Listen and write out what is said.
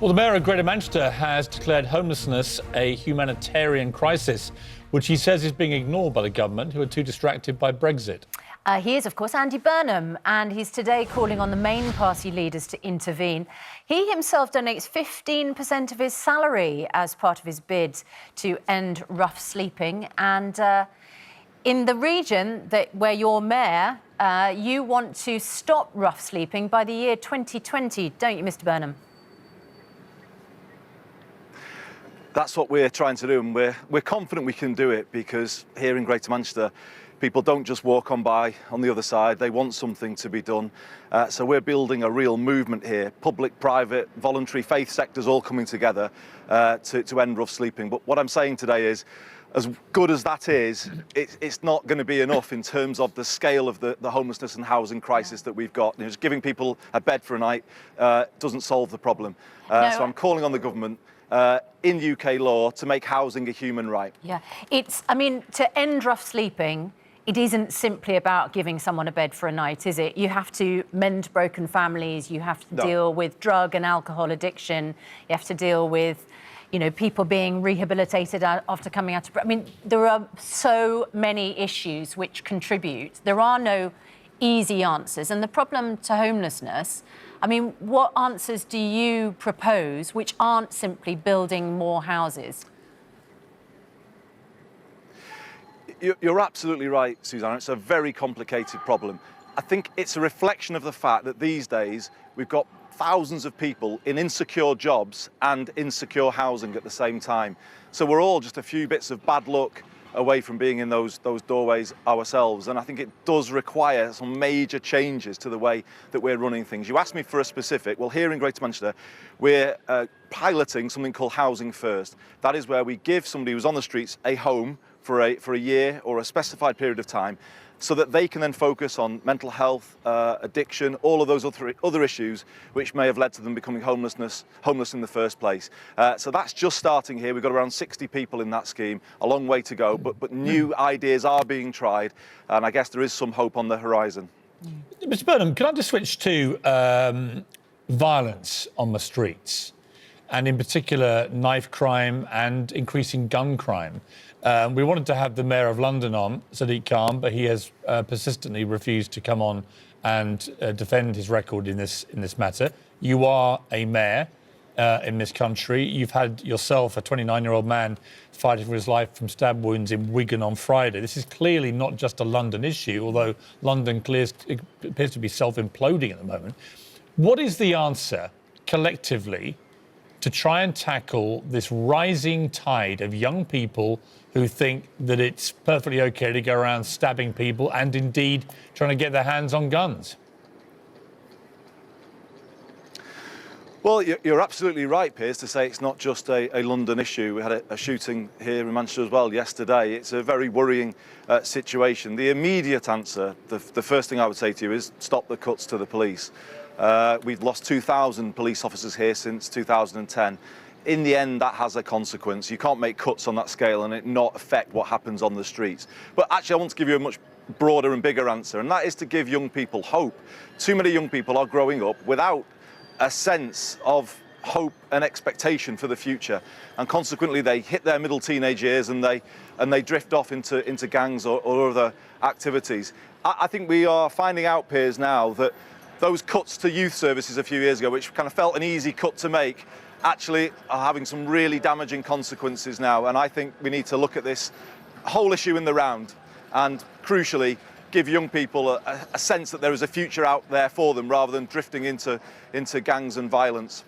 Well, the Mayor of Greater Manchester has declared homelessness a humanitarian crisis, which he says is being ignored by the government, who are too distracted by Brexit. He is, of course, Andy Burnham, and he's today calling on the main party leaders to intervene. He himself donates 15% of his salary as part of his bid to end rough sleeping. And in the region where you're mayor, you want to stop rough sleeping by the year 2020, don't you, Mr. Burnham? That's what we're trying to do, and we're confident we can do it, because here in Greater Manchester, people don't just walk on by on the other side, they want something to be done. So we're building a real movement here, public, private, voluntary, faith sectors all coming together to end rough sleeping. But what I'm saying today is, as good as that is, it's not going to be enough in terms of the scale of the homelessness and housing crisis that we've got. Just giving people a bed for a night doesn't solve the problem. So I'm calling on the government in UK law to make housing a human right. Yeah, to end rough sleeping, it isn't simply about giving someone a bed for a night, is it? You have to mend broken families, you have to deal with drug and alcohol addiction, you have to deal with, people being rehabilitated after coming out of... there are so many issues which contribute. There are no easy answers. And the problem to homelessness, what answers do you propose which aren't simply building more houses? You're absolutely right, Susanna. It's a very complicated problem. I think it's a reflection of the fact that these days we've got thousands of people in insecure jobs and insecure housing at the same time. So we're all just a few bits of bad luck away from being in those doorways ourselves. And I think it does require some major changes to the way that we're running things. You asked me for a specific. Well, here in Greater Manchester, we're piloting something called Housing First. That is where we give somebody who's on the streets a home for a year or a specified period of time, so that they can then focus on mental health, addiction, all of those other issues which may have led to them becoming homeless in the first place. So that's just starting here. We've got around 60 people in that scheme, a long way to go, but new ideas are being tried, and I guess there is some hope on the horizon. Mr. Burnham, can I just switch to violence on the streets, and in particular knife crime and increasing gun crime? We wanted to have the Mayor of London on, Sadiq Khan, but he has persistently refused to come on and defend his record in this matter. You are a mayor in this country. You've had yourself, a 29-year-old man, fighting for his life from stab wounds in Wigan on Friday. This is clearly not just a London issue, although London appears to be self-imploding at the moment. What is the answer collectively to try and tackle this rising tide of young people who think that it's perfectly OK to go around stabbing people and indeed trying to get their hands on guns? Well, you're absolutely right, Piers, to say it's not just a London issue. We had a shooting here in Manchester as well yesterday. It's a very worrying situation. The immediate answer, the first thing I would say to you, is stop the cuts to the police. We've lost 2,000 police officers here since 2010. In the end, that has a consequence. You can't make cuts on that scale and it not affect what happens on the streets. But actually, I want to give you a much broader and bigger answer, and that is to give young people hope. Too many young people are growing up without a sense of hope and expectation for the future, and consequently they hit their middle teenage years and they drift off into gangs or other activities. I think we are finding out, Piers, now that those cuts to youth services a few years ago, which kind of felt an easy cut to make, actually are having some really damaging consequences now. And I think we need to look at this whole issue in the round and, crucially, give young people a sense that there is a future out there for them, rather than drifting into gangs and violence.